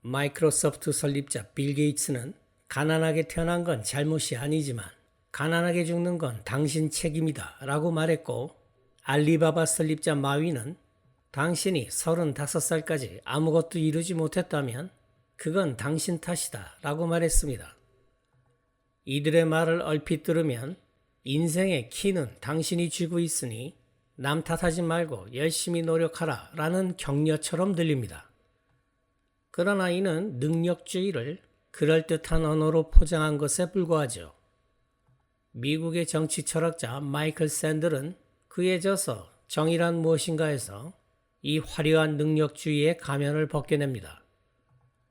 마이크로소프트 설립자 빌 게이츠는 가난하게 태어난 건 잘못이 아니지만 가난하게 죽는 건 당신 책임이다 라고 말했고, 알리바바 설립자 마위는 당신이 35살까지 아무것도 이루지 못했다면 그건 당신 탓이다 라고 말했습니다. 이들의 말을 얼핏 들으면 인생의 키는 당신이 쥐고 있으니 남 탓하지 말고 열심히 노력하라 라는 격려처럼 들립니다. 그러나 이는 능력주의를 그럴듯한 언어로 포장한 것에 불과하죠. 미국의 정치 철학자 마이클 샌들은 그에 져서 정의란 무엇인가에서 이 화려한 능력주의의 가면을 벗겨냅니다.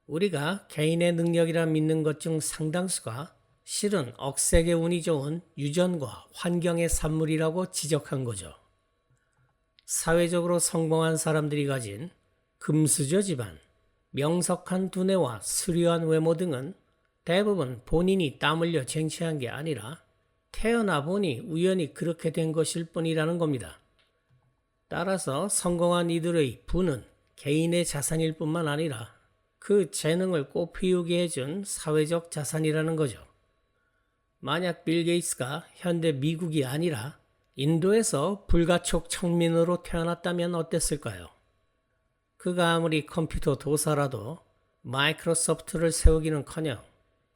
우리가 개인의 능력이라 믿는 것 중 상당수가 실은 억세게 운이 좋은 유전과 환경의 산물이라고 지적한 거죠. 사회적으로 성공한 사람들이 가진 금수저 집안, 명석한 두뇌와 수려한 외모 등은 대부분 본인이 땀 흘려 쟁취한 게 아니라 태어나 보니 우연히 그렇게 된 것일 뿐이라는 겁니다. 따라서 성공한 이들의 부는 개인의 자산일 뿐만 아니라 그 재능을 꽃피우게 해준 사회적 자산이라는 거죠. 만약 빌 게이츠가 현대 미국이 아니라 인도에서 불가촉 청민으로 태어났다면 어땠을까요? 그가 아무리 컴퓨터 도사라도 마이크로소프트를 세우기는커녕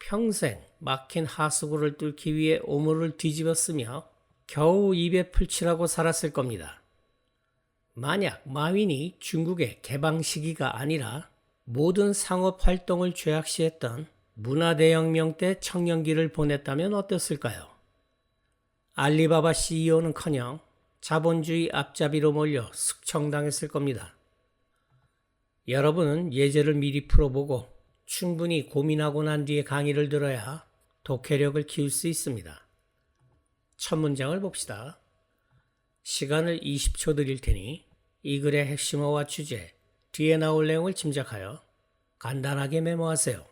평생 막힌 하수구를 뚫기 위해 오물을 뒤집었으며 겨우 입에 풀칠하고 살았을 겁니다. 만약 마윈이 중국의 개방 시기가 아니라 모든 상업 활동을 죄악시했던 문화대혁명 때 청년기를 보냈다면 어땠을까요? 알리바바 CEO는커녕 자본주의 앞잡이로 몰려 숙청당했을 겁니다. 여러분은 예제를 미리 풀어보고 충분히 고민하고 난 뒤에 강의를 들어야 독해력을 키울 수 있습니다. 첫 문장을 봅시다. 시간을 20초 드릴 테니 이 글의 핵심어와 주제, 뒤에 나올 내용을 짐작하여 간단하게 메모하세요.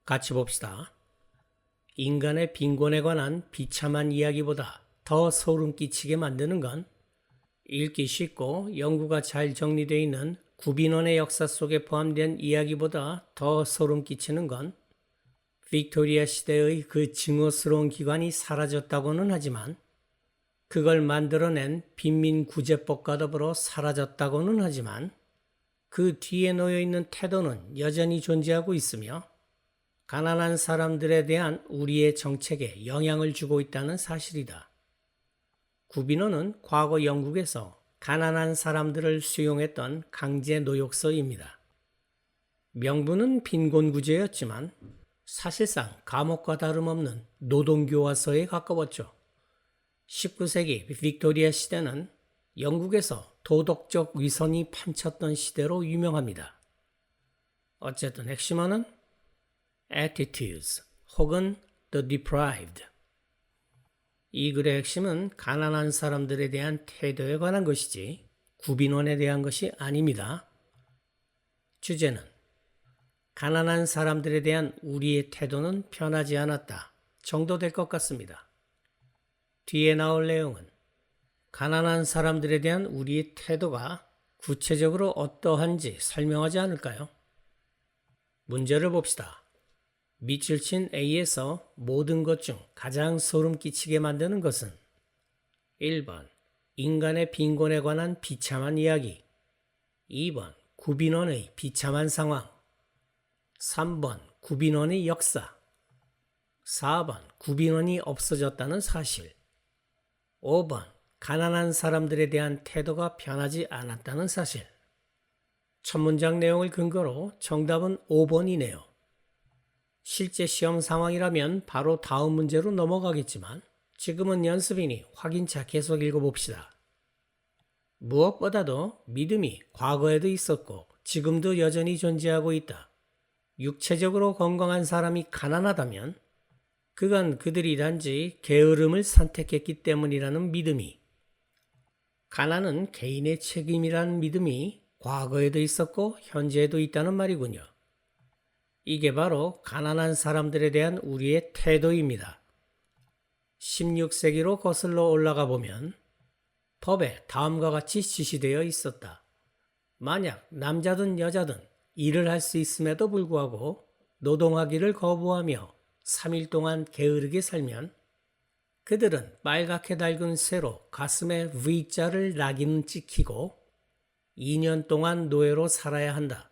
같이 봅시다. 인간의 빈곤에 관한 비참한 이야기보다 더 소름 끼치게 만드는 건 읽기 쉽고 연구가 잘 정리되어 있는 구빈원의 역사 속에 포함된 이야기보다 더 소름 끼치는 건 빅토리아 시대의 그 증오스러운 기관이 사라졌다고는 하지만 그걸 만들어낸 빈민구제법과 더불어 사라졌다고는 하지만 그 뒤에 놓여있는 태도는 여전히 존재하고 있으며 가난한 사람들에 대한 우리의 정책에 영향을 주고 있다는 사실이다. 구빈원은 과거 영국에서 가난한 사람들을 수용했던 강제 노역소입니다. 명분은 빈곤구제였지만 사실상 감옥과 다름없는 노동교화소에 가까웠죠. 19세기 빅토리아 시대는 영국에서 도덕적 위선이 판쳤던 시대로 유명합니다. 어쨌든 핵심어는 attitudes 혹은 the deprived. 이 글의 핵심은 가난한 사람들에 대한 태도에 관한 것이지 구빈원에 대한 것이 아닙니다. 주제는 가난한 사람들에 대한 우리의 태도는 변하지 않았다 정도 될 것 같습니다. 뒤에 나올 내용은 가난한 사람들에 대한 우리의 태도가 구체적으로 어떠한지 설명하지 않을까요? 문제를 봅시다. 밑줄 친 A에서 모든 것 중 가장 소름 끼치게 만드는 것은 1번 인간의 빈곤에 관한 비참한 이야기, 2번 구빈원의 비참한 상황, 3번 구빈원의 역사, 4번 구빈원이 없어졌다는 사실, 5번 가난한 사람들에 대한 태도가 변하지 않았다는 사실. 첫 문장 내용을 근거로 정답은 5번이네요. 실제 시험 상황이라면 바로 다음 문제로 넘어가겠지만 지금은 연습이니 확인차 계속 읽어봅시다. 무엇보다도 믿음이 과거에도 있었고 지금도 여전히 존재하고 있다. 육체적으로 건강한 사람이 가난하다면 그건 그들이 단지 게으름을 선택했기 때문이라는 믿음이, 가난은 개인의 책임이라는 믿음이 과거에도 있었고 현재에도 있다는 말이군요. 이게 바로 가난한 사람들에 대한 우리의 태도입니다. 16세기로 거슬러 올라가 보면 법에 다음과 같이 지시되어 있었다. 만약 남자든 여자든 일을 할 수 있음에도 불구하고 노동하기를 거부하며 3일 동안 게으르게 살면 그들은 빨갛게 달군 쇠로 가슴에 V자를 낙인 찍히고 2년 동안 노예로 살아야 한다.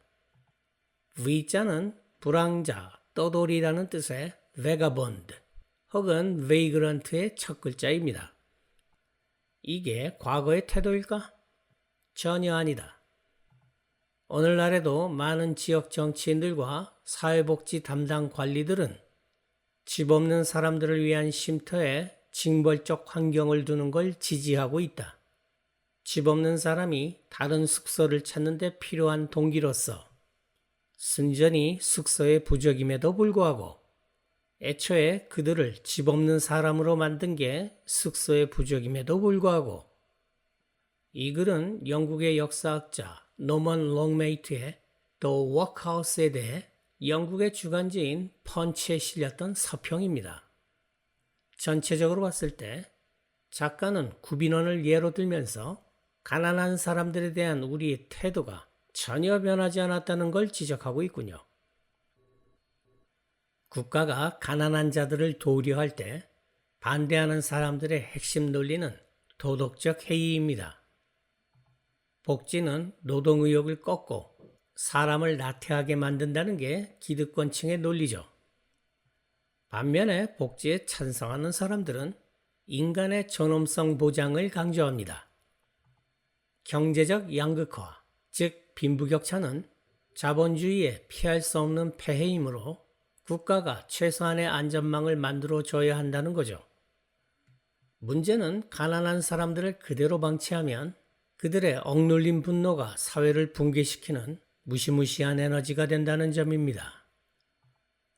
V자는 불황자, 떠돌이라는 뜻의 vagabond 혹은 vagrant의 첫 글자입니다. 이게 과거의 태도일까? 전혀 아니다. 오늘날에도 많은 지역 정치인들과 사회복지 담당 관리들은 집 없는 사람들을 위한 쉼터에 징벌적 환경을 두는 걸 지지하고 있다. 집 없는 사람이 다른 숙소를 찾는 데 필요한 동기로서 순전히 숙소의 부족임에도 불구하고 애초에 그들을 집 없는 사람으로 만든 게 숙소의 부족임에도 불구하고 이 글은 영국의 역사학자 노먼 롱메이트의 The Workhouse에 대해 영국의 주간지인 펀치에 실렸던 서평입니다. 전체적으로 봤을 때 작가는 구빈원을 예로 들면서 가난한 사람들에 대한 우리의 태도가 전혀 변하지 않았다는 걸 지적하고 있군요. 국가가 가난한 자들을 도우려할 때 반대하는 사람들의 핵심 논리는 도덕적 해이입니다. 복지는 노동의욕을 꺾고 사람을 나태하게 만든다는 게 기득권층의 논리죠. 반면에 복지에 찬성하는 사람들은 인간의 존엄성 보장을 강조합니다. 경제적 양극화, 즉 빈부격차는 자본주의의 피할 수 없는 폐해이므로 국가가 최소한의 안전망을 만들어줘야 한다는 거죠. 문제는 가난한 사람들을 그대로 방치하면 그들의 억눌린 분노가 사회를 붕괴시키는 무시무시한 에너지가 된다는 점입니다.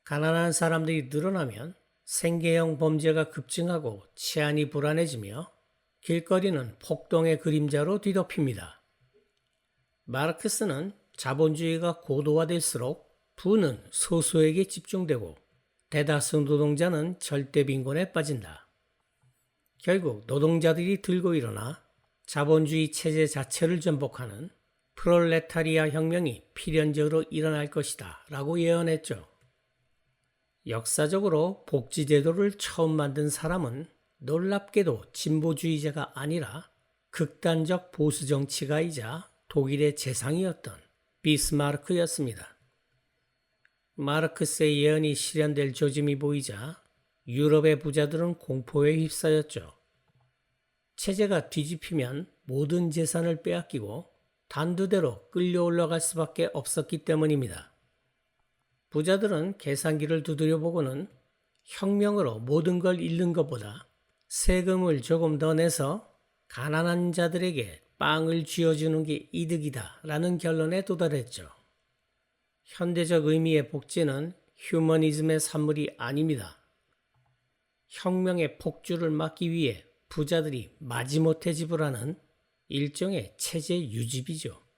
가난한 사람들이 늘어나면 생계형 범죄가 급증하고 치안이 불안해지며 길거리는 폭동의 그림자로 뒤덮입니다. 마르크스는 자본주의가 고도화될수록 부는 소수에게 집중되고 대다수 노동자는 절대 빈곤에 빠진다. 결국 노동자들이 들고 일어나 자본주의 체제 자체를 전복하는 프롤레타리아 혁명이 필연적으로 일어날 것이다 라고 예언했죠. 역사적으로 복지제도를 처음 만든 사람은 놀랍게도 진보주의자가 아니라 극단적 보수 정치가이자 독일의 재상이었던 비스마르크였습니다. 마르크스의 예언이 실현될 조짐이 보이자 유럽의 부자들은 공포에 휩싸였죠. 체제가 뒤집히면 모든 재산을 빼앗기고 단두대로 끌려 올라갈 수밖에 없었기 때문입니다. 부자들은 계산기를 두드려보고는 혁명으로 모든 걸 잃는 것보다 세금을 조금 더 내서 가난한 자들에게 빵을 쥐어주는 게 이득이다 라는 결론에 도달했죠. 현대적 의미의 복지는 휴머니즘의 산물이 아닙니다. 혁명의 폭주를 막기 위해 부자들이 마지못해 지불하는 일종의 체제 유지비죠.